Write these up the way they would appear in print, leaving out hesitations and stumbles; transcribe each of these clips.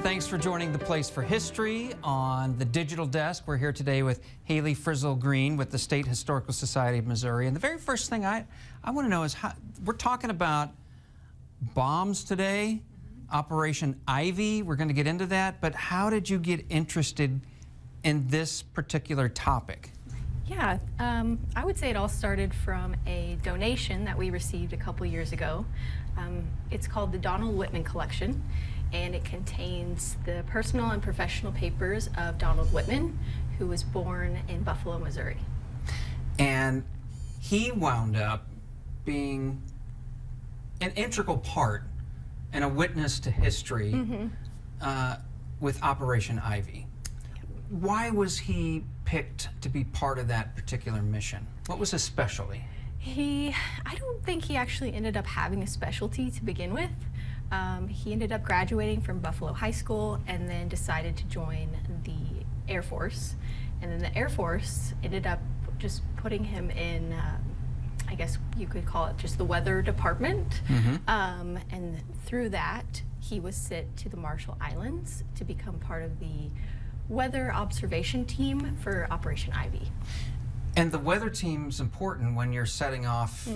Thanks for joining The Place for History on the digital desk. We're here today with Haley Frizzell-Green with the State Historical Society of Missouri. And the very first thing I want to know is how we're talking about bombs today, Operation Ivy. We're going to get into that, but how did you get interested in this particular topic? Yeah, I would say it all started from a donation that we received a couple years ago. It's called the Donald Whitman Collection, and it contains the personal and professional papers of Donald Whitman, who was born in Buffalo, Missouri. And he wound up being an integral part and a witness to history with Operation Ivy. Why was he picked to be part of that particular mission? What was his specialty? I don't think he actually ended up having a specialty to begin with. He ended up graduating from Buffalo High School and then decided to join the Air Force. And then the Air Force ended up just putting him in, I guess you could call it just the weather department. And through that, he was sent to the Marshall Islands to become part of the weather observation team for Operation Ivy. And the weather team's important when you're setting off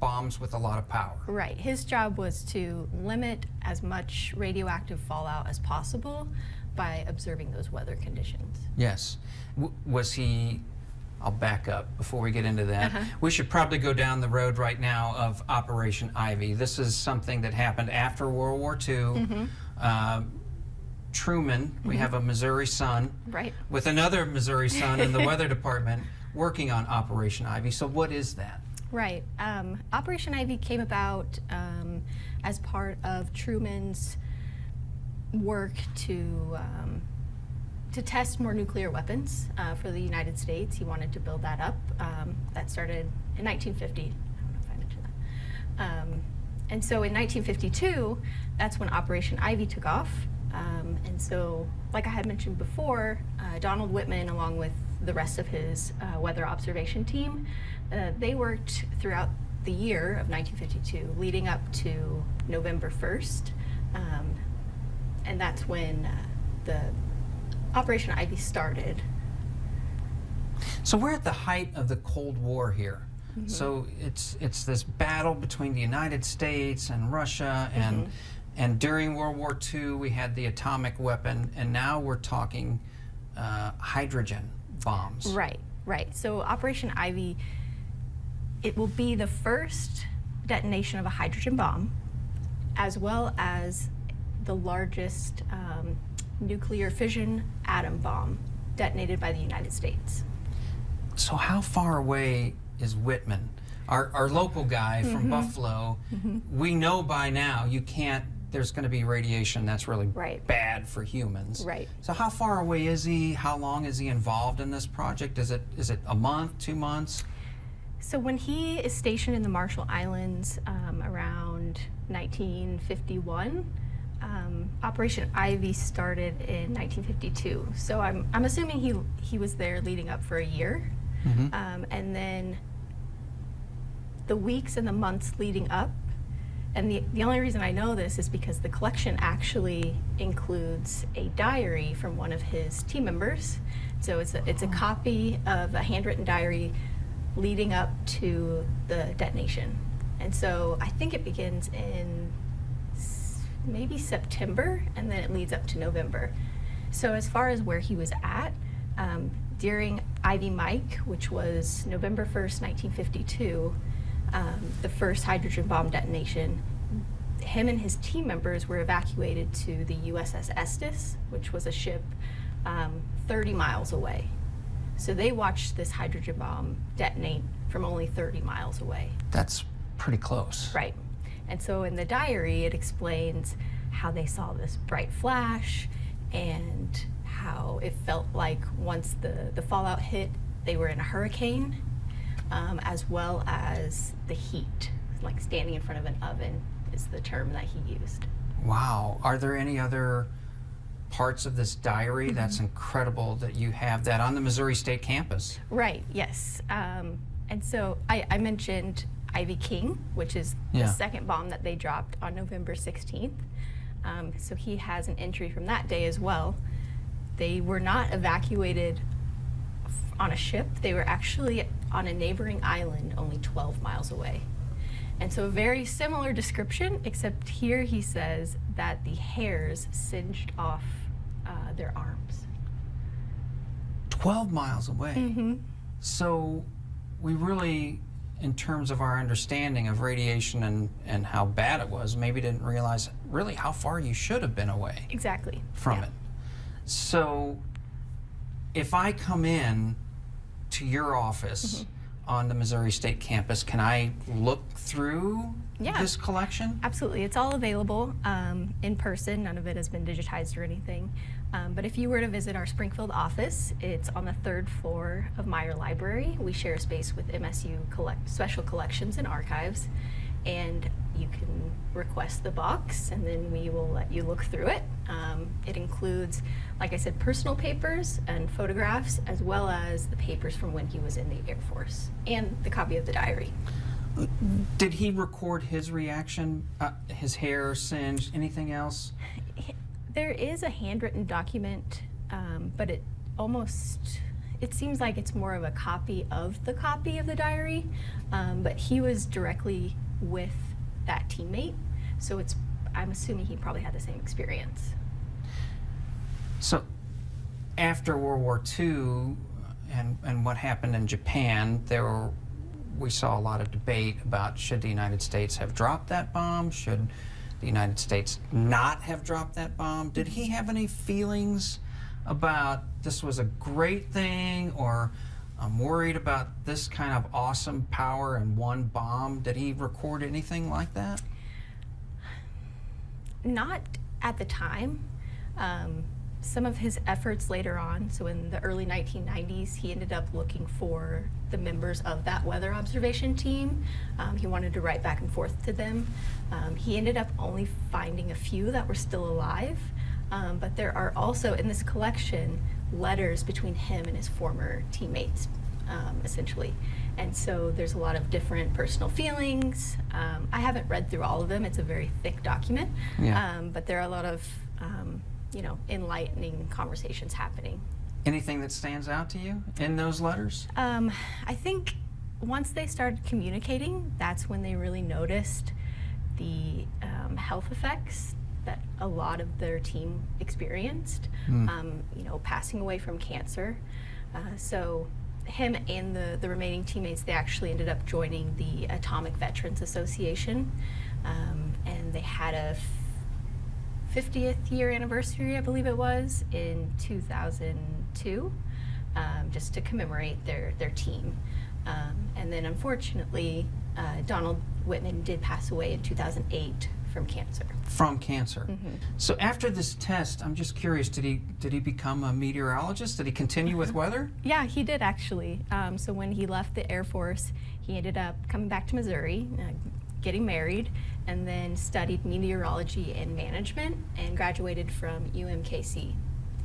bombs with a lot of power. Right. His job was to limit as much radioactive fallout as possible by observing those weather conditions. Yes. Was he, I'll back up before we get into that. We should probably go down the road right now of Operation Ivy. This is something that happened after World War II. Truman, we have a Missouri son with another Missouri son in the weather department working on Operation Ivy. So what is that? Right. Operation Ivy came about as part of Truman's work to test more nuclear weapons for the United States. He wanted to build that up. That started in 1950. I don't know if I mentioned that. And so in 1952, that's when Operation Ivy took off. And so, like I had mentioned before, Donald Whitman, along with the rest of his weather observation team, they worked throughout the year of 1952, leading up to November 1st. And that's when the Operation Ivy started. So we're at the height of the Cold War here. So it's this battle between the United States and Russia, and during World War II, we had the atomic weapon, and now we're talking hydrogen bombs. Right, right. So Operation Ivy, it will be the first detonation of a hydrogen bomb, as well as the largest nuclear fission atom bomb detonated by the United States. So how far away is Whitman? Our local guy from Buffalo, we know by now you can't, there's going to be radiation that's really bad for humans. Right. So how far away is he? How long is he involved in this project? Is it a month, 2 months? So when he is stationed in the Marshall Islands around 1951, Operation Ivy started in 1952. So I'm assuming he was there leading up for a year. And then the weeks and the months leading up, and the only reason I know this is because the collection actually includes a diary from one of his team members. So it's a copy of a handwritten diary leading up to the detonation. And so I think it begins in maybe September, and then it leads up to November. So as far as where he was at, during Ivy Mike, which was November 1st, 1952, the first hydrogen bomb detonation, him and his team members were evacuated to the USS Estes, which was a ship 30 miles away. So they watched this hydrogen bomb detonate from only 30 miles away. That's pretty close. Right. And so in the diary, it explains how they saw this bright flash and how it felt like once the fallout hit, they were in a hurricane. As well as the heat, like standing in front of an oven is the term that he used. Wow. Are there any other parts of this diary? That's incredible that you have that on the Missouri State campus. Right, yes. And so I mentioned Ivy King, which is the second bomb that they dropped on November 16th. So he has an entry from that day as well. They were not evacuated on a ship. They were actually on a neighboring island only 12 miles away. And so a very similar description, except here he says that the hairs singed off their arms. 12 miles away. Mm-hmm. So we really, in terms of our understanding of radiation and how bad it was, maybe didn't realize really how far you should have been away Exactly. from Yeah. it. So if I come in to your office on the Missouri State campus, can I look through Yeah. this collection? Absolutely. It's all available in person. None of it has been digitized or anything. But if you were to visit our Springfield office, it's on the 3rd floor of Meyer Library. We share a space with MSU Special Collections and Archives. And you can request the box, and then we will let you look through it. It includes, like I said, personal papers and photographs, as well as the papers from when he was in the Air Force, and the copy of the diary. Did he record his reaction, his hair singed, anything else? There is a handwritten document, but it seems like it's more of a copy of the diary, but he was directly with that teammate, so I'm assuming he probably had the same experience. So after World War II and what happened in Japan, we saw a lot of debate about should the United States have dropped that bomb, should the United States not have dropped that bomb. Did he have any feelings about this was a great thing, or I'm worried about this kind of awesome power in one bomb? Did he record anything like that? Not at the time. Some of his efforts later on, so in the early 1990s, he ended up looking for the members of that weather observation team. He wanted to write back and forth to them. He ended up only finding a few that were still alive, but there are also in this collection letters between him and his former teammates, essentially. And so there's a lot of different personal feelings. I haven't read through all of them. It's a very thick document, but there are a lot of enlightening conversations happening. Anything that stands out to you in those letters? I think once they started communicating, that's when they really noticed the health effects that a lot of their team experienced, passing away from cancer. So him and the remaining teammates, they actually ended up joining the Atomic Veterans Association, and they had a 50th year anniversary, I believe it was, in 2002, just to commemorate their team. And then unfortunately, Donald Whitman did pass away in 2008 from cancer. From cancer. So after this test, I'm just curious, did he become a meteorologist? Did he continue with weather? Yeah, he did actually. So when he left the Air Force, he ended up coming back to Missouri, getting married, and then studied meteorology and management and graduated from UMKC.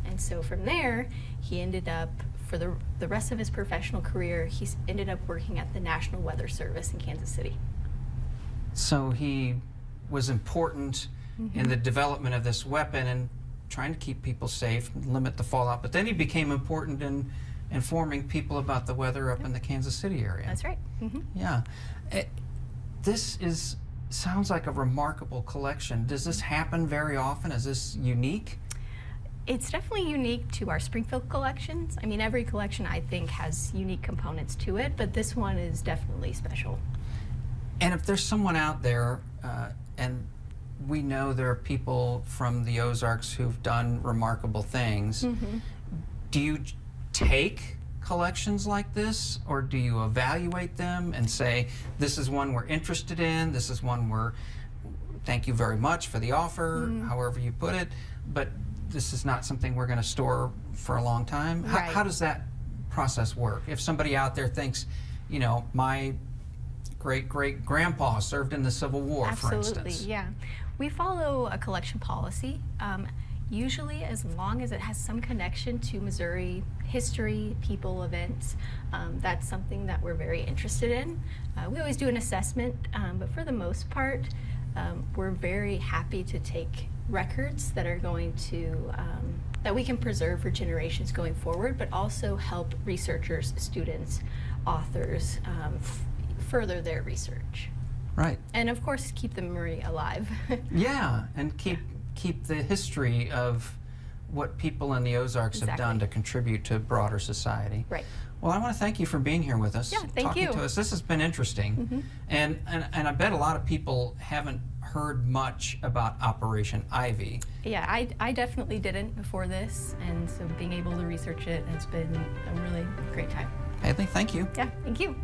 And so from there, he ended up, for the rest of his professional career, he ended up working at the National Weather Service in Kansas City. So he was important in the development of this weapon and trying to keep people safe, limit the fallout, but then he became important in informing people about the weather up in the Kansas City area. That's right. Yeah. This sounds like a remarkable collection. Does this happen very often? Is this unique? It's definitely unique to our Springfield collections. I mean, every collection, I think, has unique components to it, but this one is definitely special. And if there's someone out there, and we know there are people from the Ozarks who've done remarkable things, do you take collections like this, or do you evaluate them and say, this is one we're interested in, this is one thank you very much for the offer, however you put it, but this is not something we're going to store for a long time? Right. How does that process work? If somebody out there thinks, my great-great-grandpa served in the Civil War, for instance. Absolutely, yeah. We follow a collection policy. Usually, as long as it has some connection to Missouri history, people, events, that's something that we're very interested in. We always do an assessment, but for the most part, we're very happy to take records that are going to that we can preserve for generations going forward, but also help researchers, students, authors further their research. Right. And of course, keep the memory alive. Yeah, and keep the history of what people in the Ozarks have done to contribute to broader society. Right. Well, I want to thank you for being here with us, talking to us. This has been interesting, and I bet a lot of people haven't heard much about Operation Ivy. Yeah, I definitely didn't before this, and so being able to research it has been a really great time. Haley, thank you. Yeah, thank you.